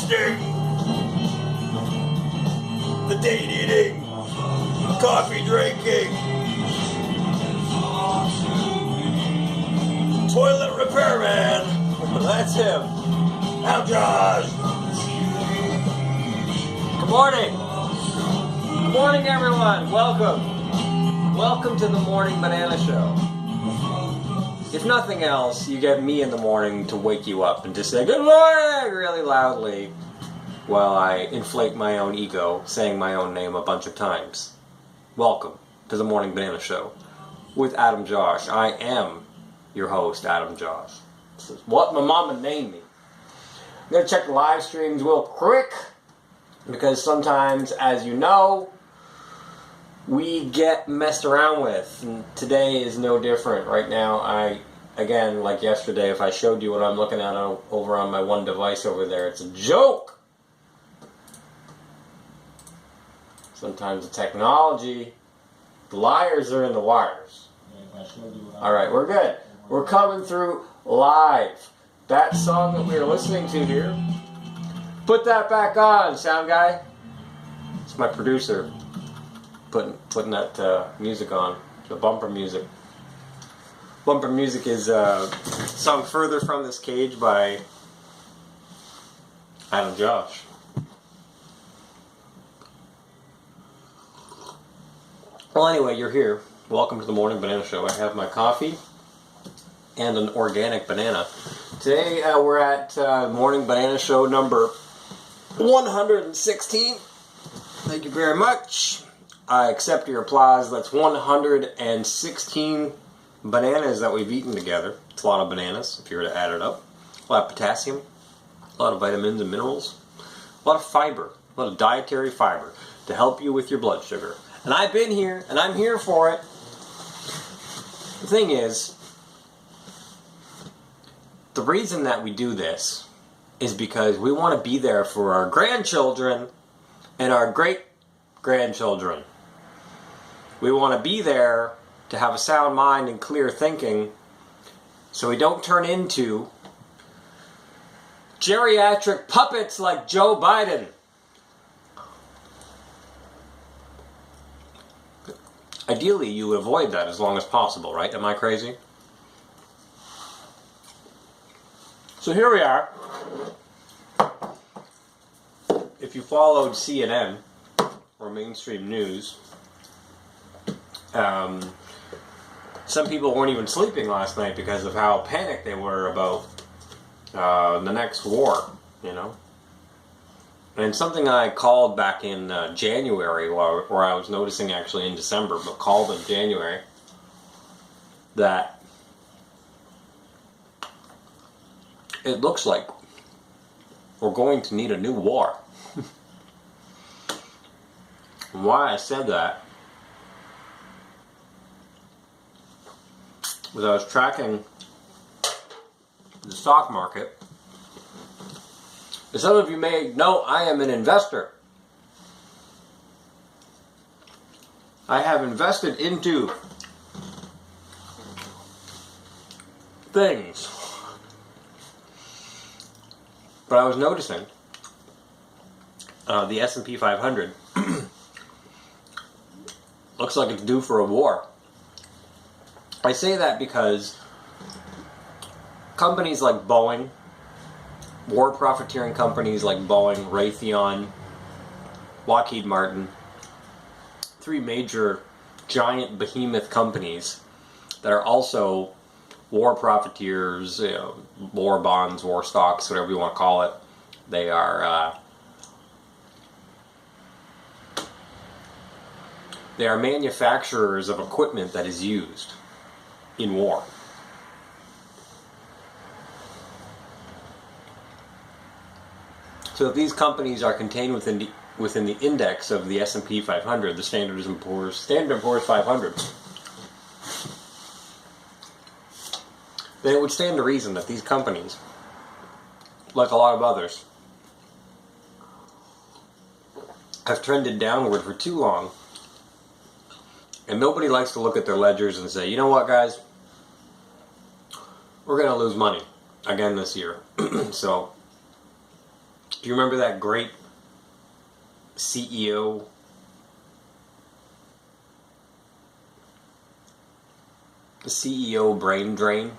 roasting, the date eating, coffee drinking, toilet repairman. That's him. Now, Josh. Good morning. Good morning, everyone. Welcome. Welcome to the Morning Banana Show. If nothing else, you get me in the morning to wake you up and just say good morning really loudly while I inflate my own ego, saying my own name a bunch of times. Welcome to the Morning Banana Show with Adam Josh. I am your host, Adam Josh. This is what my mama named me. I'm going to check the live streams real quick because sometimes, as you know, we get messed around with, and today is no different. Right now, again, like yesterday, if I showed you what I'm looking at over on my one device over there, it's a joke. Sometimes the technology, the liars are in the wires. Alright, we're good. We're coming through live. That song that we were listening to here, put that back on, sound guy. It's my producer putting that music on, the bumper music. Bumper music is sung Further From This Cage by Adam Josh. Well, anyway, you're here. Welcome to the Morning Banana Show. I have my coffee and an organic banana. Today we're at Morning Banana Show number 116. Thank you very much. I accept your applause. That's 116 bananas that we've eaten together. It's a lot of bananas, if you were to add it up. A lot of potassium, a lot of vitamins and minerals, a lot of fiber, a lot of dietary fiber to help you with your blood sugar. And I've been here, and I'm here for it. The thing is, the reason that we do this is because we want to be there for our grandchildren and our great-grandchildren. We want to be there to have a sound mind and clear thinking so we don't turn into geriatric puppets like Joe Biden. Ideally, you avoid that as long as possible, right? Am I crazy? So here we are. If you followed CNN or mainstream news, some people weren't even sleeping last night because of how panicked they were about the next war, you know. And something I called back in January, or I was noticing actually in December, but called in January, that it looks like we're going to need a new war. And why I said that was I was tracking the stock market. As some of you may know, I am an investor. I have invested into things. But I was noticing the S&P 500 looks like it's due for a war. I say that because companies like Boeing, war profiteering companies like Boeing, Raytheon, Lockheed Martin, three major giant behemoth companies that are also war profiteers, you know, war bonds, war stocks, whatever you want to call it. They are manufacturers of equipment that is used in war. So if these companies are contained within the index of the S&P 500, the Standard & Poor's 500, then it would stand to reason that these companies, like a lot of others, have trended downward for too long, and nobody likes to look at their ledgers and say, you know what, guys, we're going to lose money again this year. So Do you remember that great CEO? The CEO brain drain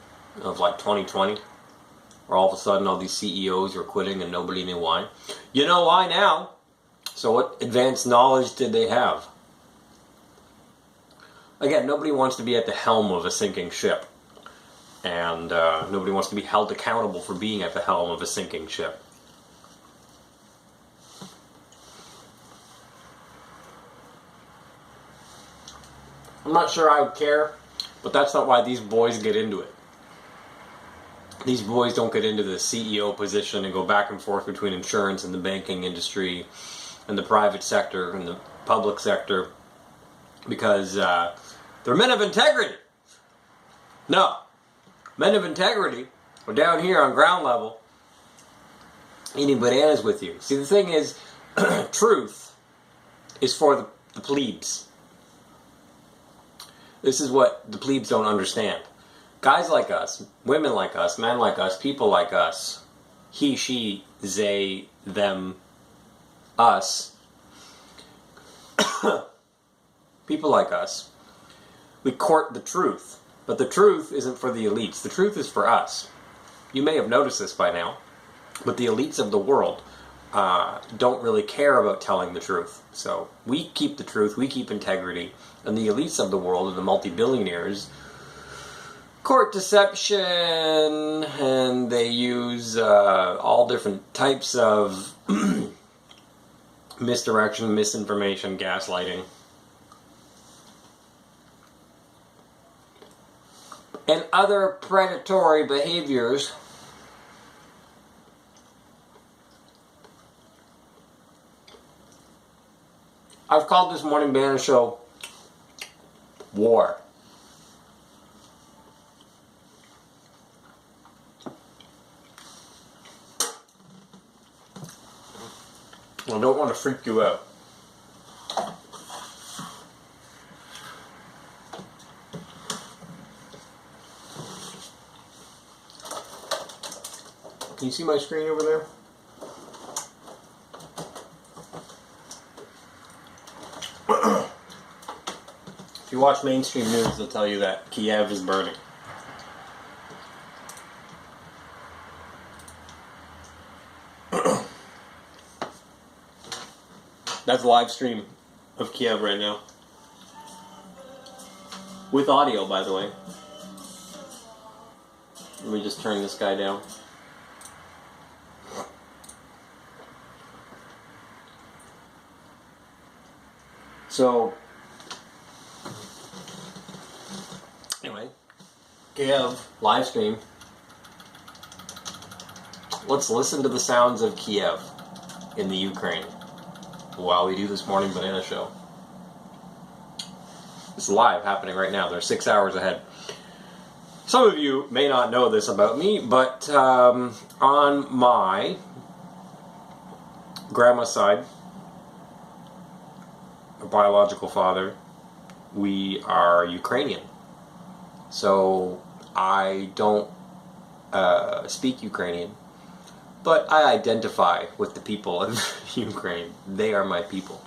of like 2020, where all of a sudden all these CEOs were quitting and nobody knew why. You know why now. So what advanced knowledge did they have? Again, nobody wants to be at the helm of a sinking ship. And nobody wants to be held accountable for being at the helm of a sinking ship. I'm not sure I would care, but that's not why these boys get into it. These boys don't get into the CEO position and go back and forth between insurance and the banking industry and the private sector and the public sector because they're men of integrity. No. Men of integrity are down here on ground level eating bananas with you. See, the thing is, truth is for the plebes. This is what the plebes don't understand. Guys like us, women like us, men like us, people like us, he, she, they, them, us, people like us, we court the truth. But the truth isn't for the elites. The truth is for us. You may have noticed this by now, but the elites of the world don't really care about telling the truth. So we keep the truth, we keep integrity, and the elites of the world, and the multi-billionaires, court deception, and they use all different types of misdirection, misinformation, gaslighting, and other predatory behaviors I've called this morning banner show War. I don't want to freak you out. Can you see my screen over there? If you watch mainstream news, they'll tell you that Kiev is burning. That's a live stream of Kiev right now. With audio, by the way. Let me just turn this guy down. So, anyway, Kiev, live stream. Let's listen to the sounds of Kiev in the Ukraine while we do this morning banana show. It's live, happening right now. They're 6 hours ahead. Some of you may not know this about me, but on my grandma's side, a biological father, we are Ukrainian. So I don't speak Ukrainian, but I identify with the people of Ukraine. They are my people.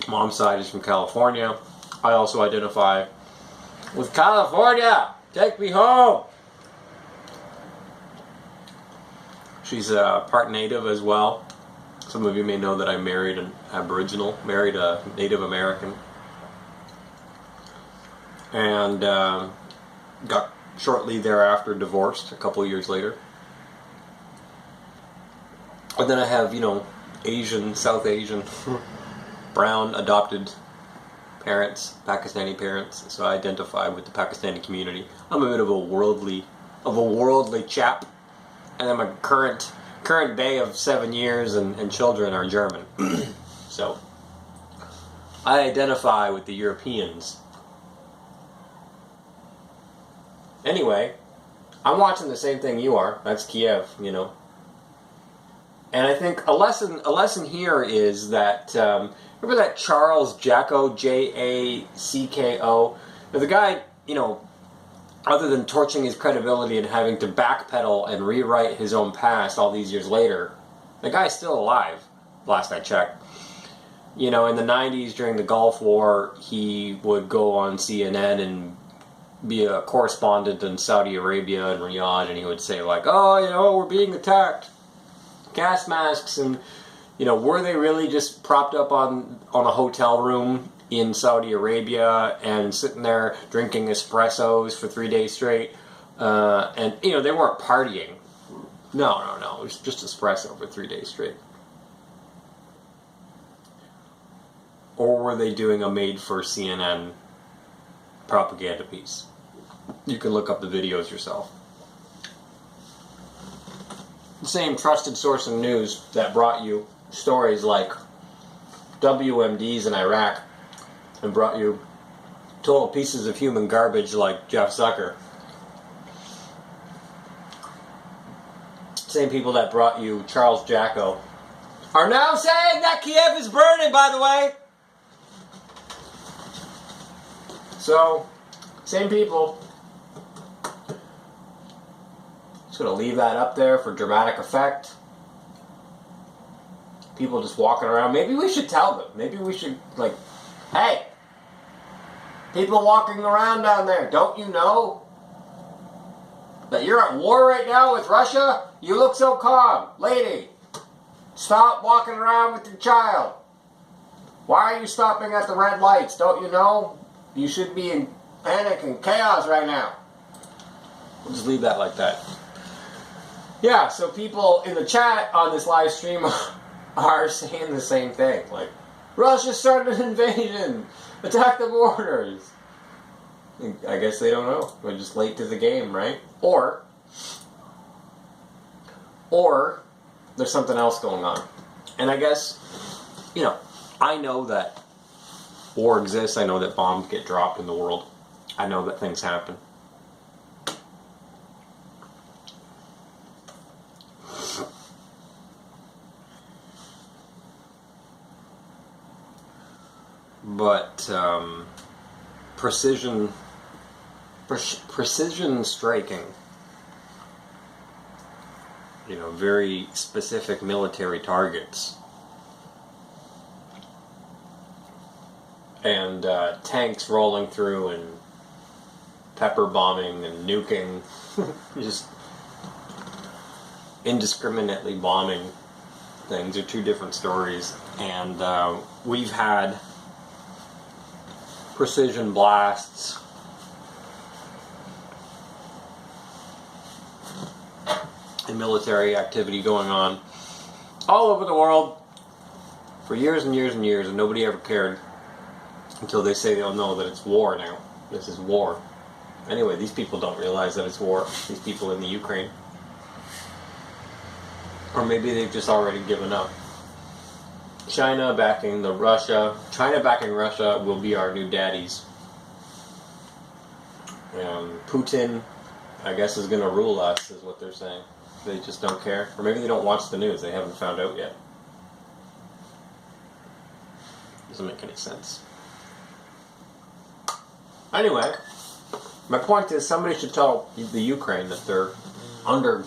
Mom's side is from California. I also identify with California. Take me home. She's part Native as well. Some of you may know that I married an Aboriginal, married a Native American, and got shortly thereafter divorced a couple of years later. And then I have, Asian, South Asian, brown adopted parents, Pakistani parents, so I identify with the Pakistani community. I'm a bit of a worldly chap, and then my current bae of 7 years and children are German. So I identify with the Europeans. Anyway, I'm watching the same thing you are. That's Kiev, And I think a lesson here is that remember that Charles Jacko, Jacko? Now the guy, other than torching his credibility and having to backpedal and rewrite his own past all these years later, the guy's still alive, last I checked. You know, in the 90s during the Gulf War, he would go on CNN and be a correspondent in Saudi Arabia and Riyadh, and he would say like, oh, you know, we're being attacked. Gas masks, and, you know, were they really just propped up on a hotel room in Saudi Arabia and sitting there drinking espressos for 3 days straight? And, you know, they weren't partying. No. It was just espresso for 3 days straight. Or were they doing a made-for-CNN propaganda piece? You can look up the videos yourself. The same trusted source of news that brought you stories like WMDs in Iraq and brought you total pieces of human garbage like Jeff Zucker. Same people that brought you Charles Jacko are now saying that Kiev is burning, by the way. So, same people. Just gonna leave that up there for dramatic effect. People just walking around. Maybe we should tell them. Maybe we should, like, hey, people walking around down there, don't you know that you're at war right now with Russia? You look so calm. Lady, stop walking around with your child. Why are you stopping at the red lights? Don't you know? You should be in panic and chaos right now. We'll just leave that like that. Yeah, so people in the chat on this live stream are saying the same thing. Like, Russia started an invasion. Attack the borders. I guess they don't know. They're just late to the game, right? Or there's something else going on. And I guess, you know, I know that war exists. I know that bombs get dropped in the world. I know that things happen. But precision striking, you know, very specific military targets, and tanks rolling through and pepper bombing and nuking, just indiscriminately bombing things are two different stories. And we've had precision blasts and military activity going on all over the world for years and years and years, and nobody ever cared until they say they'll know that it's war now. This is war. Anyway, these people don't realize that it's war. These people in the Ukraine. Or maybe they've just already given up. China backing Russia will be our new daddies. Putin, I guess, is going to rule us, is what they're saying. They just don't care. Or maybe they don't watch the news. They haven't found out yet. Doesn't make any sense. Anyway, my point is somebody should tell the Ukraine that they're under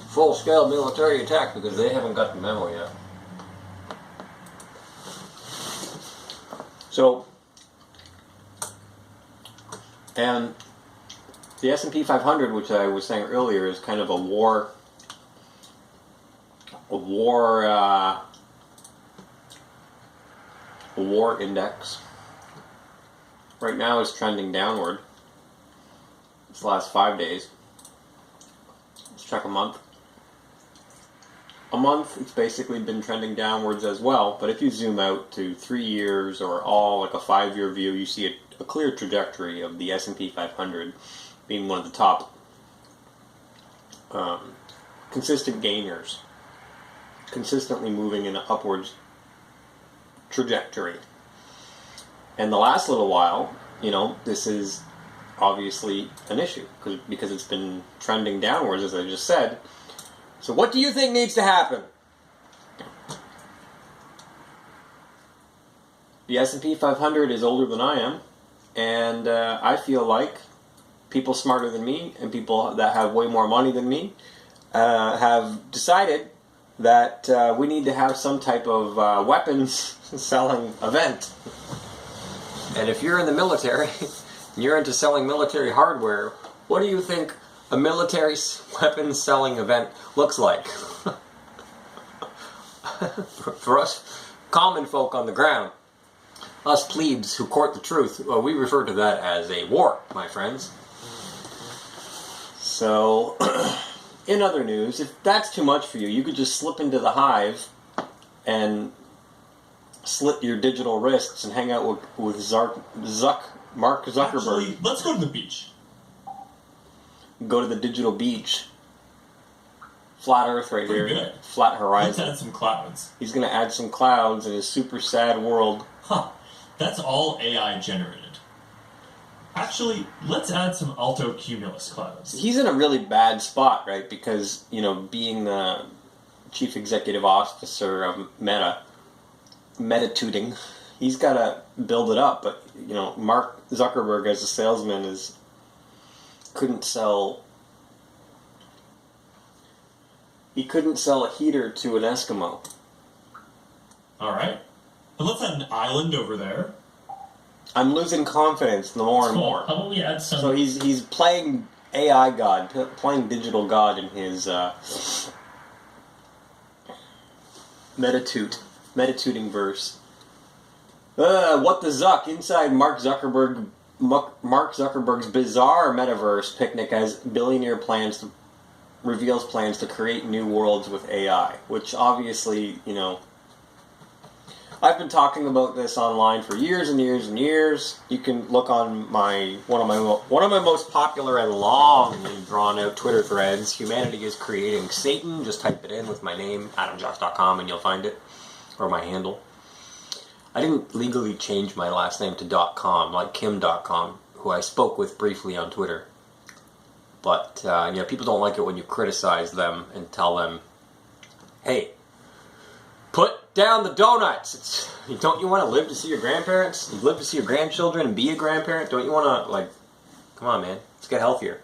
full-scale military attack because they haven't got the memo yet. So, and the S&P 500, which I was saying earlier, is kind of a war index. Right now it's trending downward. It's the last 5 days. Let's check a month. A month, it's basically been trending downwards as well, but if you zoom out to 3 years or all like a 5-year view, you see a clear trajectory of the S&P 500 being one of the top consistent gainers, consistently moving in an upwards trajectory. And the last little while, you know, this is obviously an issue because it's been trending downwards, as I just said. So what do you think needs to happen? The S&P 500 is older than I am, and I feel like people smarter than me and people that have way more money than me have decided that we need to have some type of weapons selling event. And if you're in the military and you're into selling military hardware, what do you think a military weapons selling event looks like? For us common folk on the ground, us plebes who court the truth, well, we refer to that as a war, my friends. So, in other news, if that's too much for you, you could just slip into the hive and slit your digital wrists and hang out with Mark Zuckerberg. Actually, let's go to the beach. Go to the digital beach. Flat Earth right Pretty here. good. Flat horizon. Let's add some clouds. He's going to add some clouds in his super sad world. Huh. That's all AI generated. Actually, let's add some alto cumulus clouds. He's in a really bad spot, right? Because, being the chief executive officer of Metatuding, he's got to build it up. But, Mark Zuckerberg as a salesman couldn't sell a heater to an Eskimo. Alright. But let's add an island over there. I'm losing confidence the more and more. How about we add some... So he's playing AI God, playing digital God in his metatuding verse. What the Zuck? Inside Mark Zuckerberg's bizarre metaverse picnic as billionaire reveals plans to create new worlds with AI, which obviously, I've been talking about this online for years and years and years. You can look on one of my most popular and long and drawn out Twitter threads. Humanity is creating Satan. Just type it in with my name, adamjosh.com, and you'll find it, or my handle. I didn't legally change my last name to .com, like Kim.com, who I spoke with briefly on Twitter. But people don't like it when you criticize them and tell them, "Hey, put down the donuts." Don't you want to live to see your grandparents? You live to see your grandchildren and be a grandparent? Don't you want to, come on, man, let's get healthier.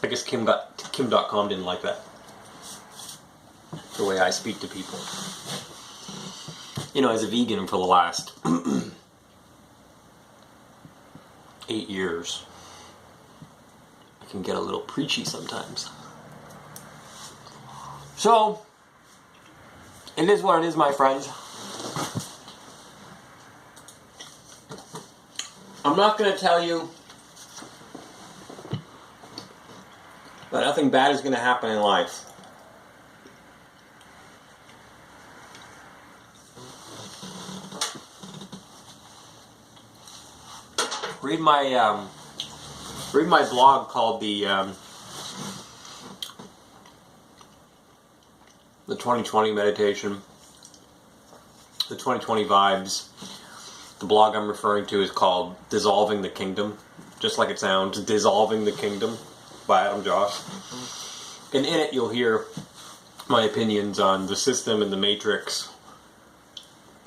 I guess Kim.com didn't like that. The way I speak to people. As a vegan for the last 8 years, I can get a little preachy sometimes. So, it is what it is, my friends. I'm not going to tell you that nothing bad is going to happen in life. Read my blog called the 2020 meditation, the 2020 vibes. The blog I'm referring to is called Dissolving the Kingdom, just like it sounds, Dissolving the Kingdom by Adam Josh. And in it you'll hear my opinions on the system and the matrix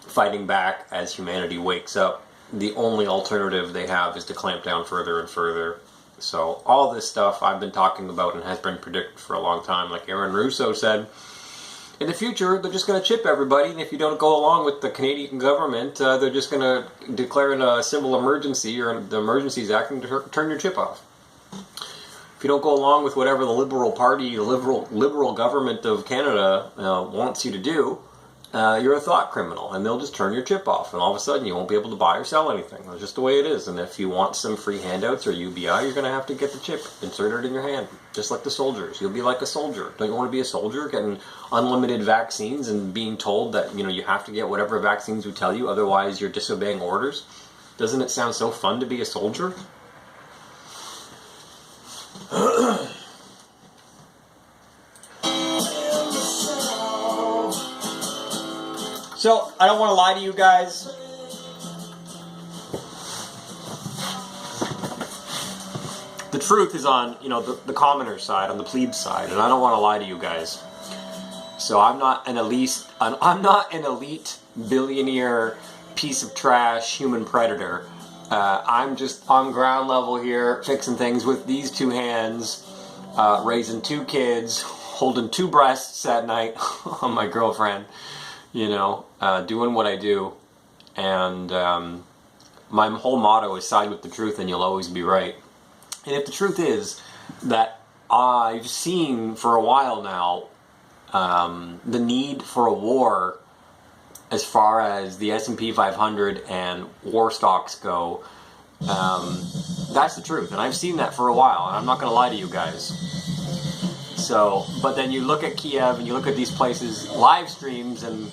fighting back as humanity wakes up. The only alternative they have is to clamp down further and further. So all this stuff I've been talking about and has been predicted for a long time. Like Aaron Russo said, in the future they're just going to chip everybody, and if you don't go along with the Canadian government, they're just going to declare a civil emergency or the Emergencies Act and turn your chip off. If you don't go along with whatever the Liberal Party, the liberal government of Canada wants you to do, you're a thought criminal, and they'll just turn your chip off, and all of a sudden you won't be able to buy or sell anything. That's just the way it is. And if you want some free handouts or UBI, you're going to have to get the chip, insert it in your hand, just like the soldiers. You'll be like a soldier. Don't you want to be a soldier, getting unlimited vaccines and being told that you have to get whatever vaccines we tell you, otherwise you're disobeying orders? Doesn't it sound so fun to be a soldier? So, I don't want to lie to you guys. The truth is on, the commoner side, on the plebe side, and I don't want to lie to you guys. So I'm not an elite billionaire piece of trash human predator I'm just on ground level here, fixing things with these two hands, raising two kids, holding two breasts at night on my girlfriend, doing what I do. And my whole motto is side with the truth and you'll always be right. And if the truth is that I've seen for a while now the need for a war as far as the S&P 500 and war stocks go, that's the truth. And I've seen that for a while, and I'm not going to lie to you guys. So, but then you look at Kiev and you look at these places' live streams, and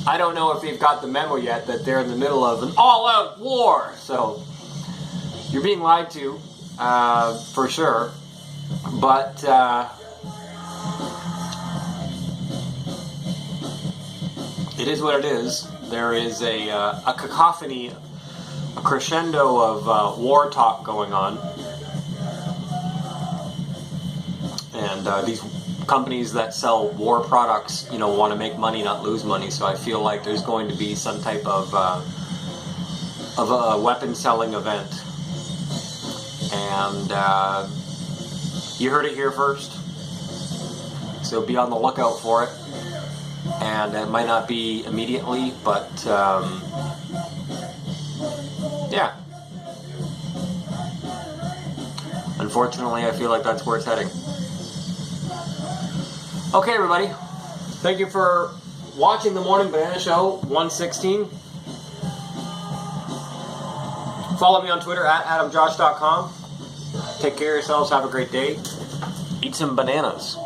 I don't know if they've got the memo yet that they're in the middle of an all-out war. So, you're being lied to, for sure. But, it is what it is. There is a cacophony, a crescendo of war talk going on. And these companies that sell war products, want to make money, not lose money. So I feel like there's going to be some type of a weapon selling event. And you heard it here first. So be on the lookout for it. And it might not be immediately, but yeah. Unfortunately, I feel like that's where it's heading. Okay, everybody. Thank you for watching the Morning Banana Show 116. Follow me on Twitter at adamjosh.com. Take care of yourselves. Have a great day. Eat some bananas.